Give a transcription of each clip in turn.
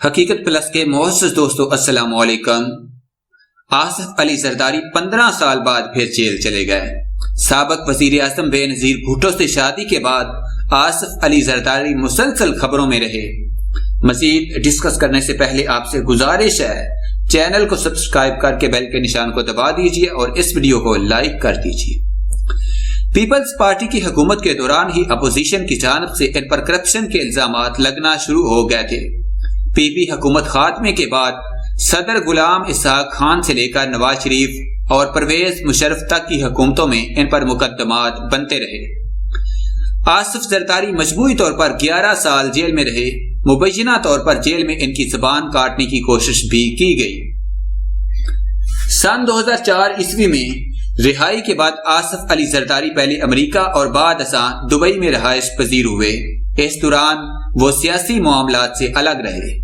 حقیقت پلس کے معزز دوستو السلام علیکم۔ آصف علی زرداری 15 سال بعد پھر جیل چلے گئے۔ سابق وزیر اعظم بے نظیر بھٹو سے شادی کے بعد آصف علی زرداری مسلسل خبروں میں رہے۔ مزید ڈسکس کرنے سے پہلے آپ سے گزارش ہے چینل کو سبسکرائب کر کے بیل کے نشان کو دبا دیجئے اور اس ویڈیو کو لائک کر دیجئے۔ پیپلز پارٹی کی حکومت کے دوران ہی اپوزیشن کی جانب سے ان پر کرپشن کے الزامات لگنا شروع ہو گئے تھے۔ پی پی حکومت خاتمے کے بعد صدر غلام اسحاق خان سے لے کر نواز شریف اور پرویز مشرف تک کی حکومتوں میں ان پر مقدمات بنتے رہے۔ آصف زرداری مجموعی طور پر 11 سال جیل میں رہے۔ مبینہ طور پر جیل میں ان کی زبان کاٹنے کی کوشش بھی کی گئی۔ سن 2004 عیسوی میں رہائی کے بعد آصف علی زرداری پہلے امریکہ اور بعد ازاں دبئی میں رہائش پذیر ہوئے۔ اس دوران وہ سیاسی معاملات سے الگ رہے۔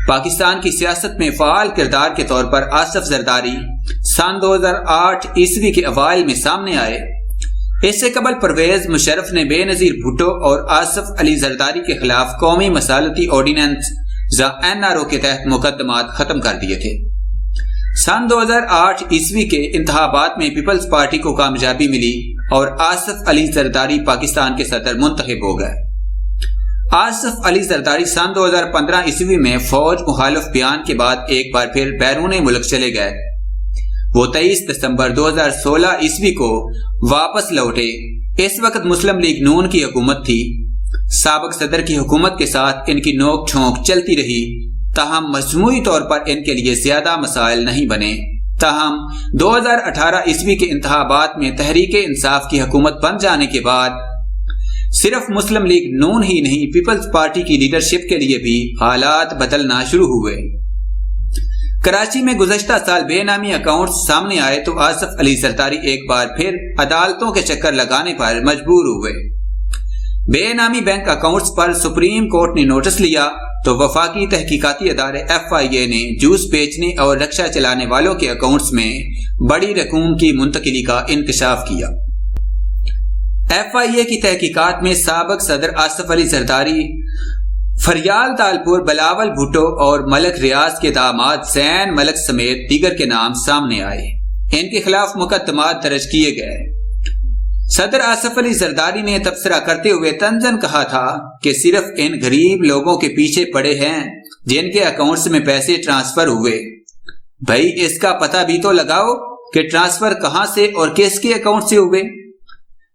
پاکستان کی سیاست میں فعال کردار کے طور پر آصف زرداری سن 2008 عیسوی کے اوائل میں سامنے آئے۔ اس سے قبل پرویز مشرف نے بے نظیر بھٹو اور آصف علی زرداری کے خلاف قومی مصالحتی آرڈیننس NRO کے تحت مقدمات ختم کر دیے تھے۔ سن 2008 عیسوی کے انتخابات میں پیپلز پارٹی کو کامیابی ملی اور آصف علی زرداری پاکستان کے صدر منتخب ہو گئے۔ آصف علی زرداری سن 2015 عیسوی میں فوج مخالف بیان کے بعد ایک بار پھر بیرون ملک چلے گئے۔ وہ 23 دسمبر 2016 عیسوی کو واپس لوٹے۔ اس وقت مسلم لیگ نون کی حکومت تھی۔ سابق صدر کی حکومت کے ساتھ ان کی نوک جھونک چلتی رہی، تاہم مجموعی طور پر ان کے لیے زیادہ مسائل نہیں بنے۔ تاہم 2018 عیسوی کے انتخابات میں تحریک انصاف کی حکومت بن جانے کے بعد صرف مسلم لیگ نون ہی نہیں، پیپلز پارٹی کی لیڈرشپ کے لیے بھی حالات بدلنا شروع ہوئے۔ کراچی میں گزشتہ سال بے نامی اکاؤنٹس سامنے آئے تو آصف علی زرداری ایک بار پھر عدالتوں کے چکر لگانے پر مجبور ہوئے۔ بے نامی بینک اکاؤنٹس پر سپریم کورٹ نے نوٹس لیا تو وفاقی تحقیقاتی ادارے FIA نے جوس بیچنے اور رکشہ چلانے والوں کے اکاؤنٹس میں بڑی رقوم کی منتقلی کا انکشاف کیا۔ FIA کی تحقیقات میں سابق صدر آصف علی زرداری، فریال تالپور، بلاول بھٹو اور ملک ریاض کے داماد زین ملک سمیت دیگر کے نام سامنے آئے۔ ان کے خلاف مقدمات درج کیے گئے۔ صدر آصف علی زرداری نے تبصرہ کرتے ہوئے طنزاً کہا تھا کہ صرف ان غریب لوگوں کے پیچھے پڑے ہیں جن کے اکاؤنٹس میں پیسے ٹرانسفر ہوئے۔ بھائی اس کا پتہ بھی تو لگاؤ کہ ٹرانسفر کہاں سے اور کس کے اکاؤنٹ سے ہوئے۔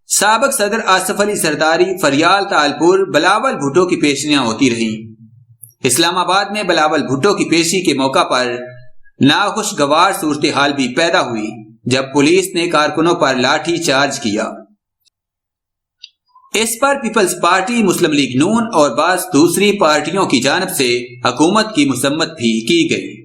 سابق صدر آصف علی زرداری، فریال تالپور، بلاول بھٹو کی پیشیاں ہوتی رہیں۔ اسلام آباد میں بلاول بھٹو کی پیشی کے موقع پر ناخوشگوار صورتحال بھی پیدا ہوئی جب پولیس نے کارکنوں پر لاٹھی چارج کیا۔ اس پر پیپلز پارٹی، مسلم لیگ نون اور بعض دوسری پارٹیوں کی جانب سے حکومت کی مذمت بھی کی گئی۔